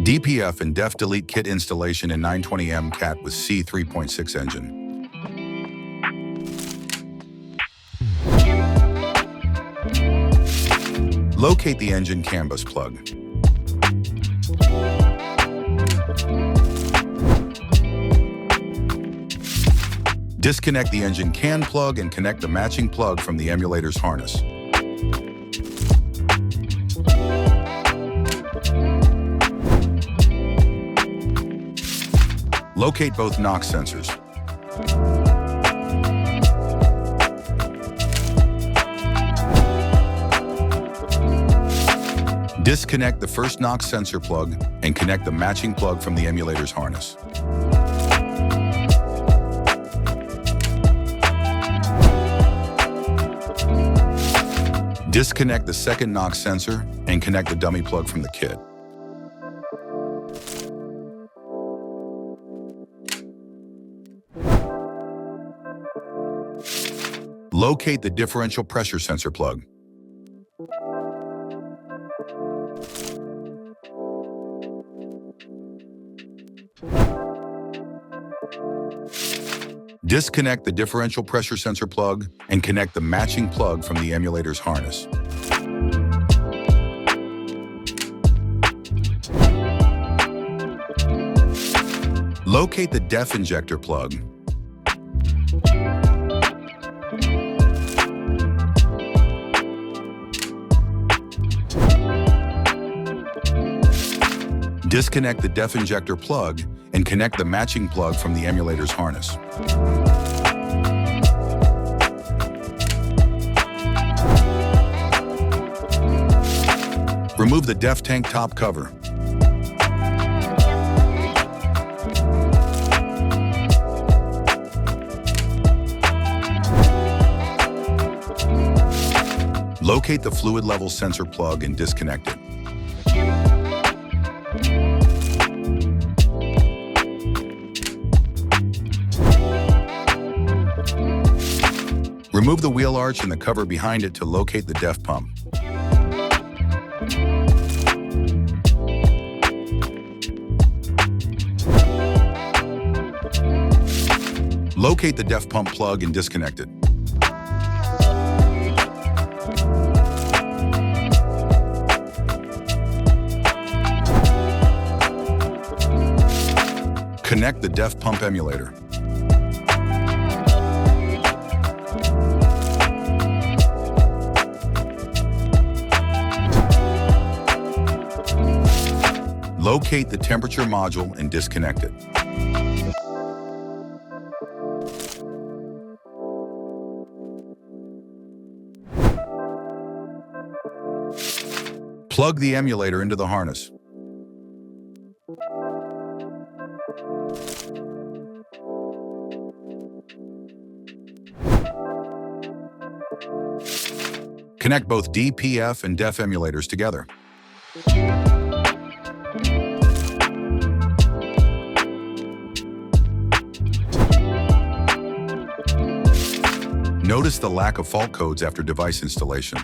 DPF and DEF delete kit installation in 920M CAT with C3.6 engine. Locate the engine CANBUS plug. Disconnect the engine CAN plug and connect the matching plug from the emulator's harness. Locate both NOx sensors. Disconnect the first NOx sensor plug and connect the matching plug from the emulator's harness. Disconnect the second NOx sensor and connect the dummy plug from the kit. Locate the differential pressure sensor plug. Disconnect the differential pressure sensor plug and connect the matching plug from the emulator's harness. Locate the DEF injector plug. Disconnect the DEF injector plug and connect the matching plug from the emulator's harness. Remove the DEF tank top cover. Locate the fluid level sensor plug and disconnect it. Remove the wheel arch and the cover behind it to locate the DEF pump. Locate the DEF pump plug and disconnect it. Connect the DEF pump emulator. Locate the temperature module and disconnect it. Plug the emulator into the harness. Connect both DPF and DEF emulators together. Notice the lack of fault codes after device installation.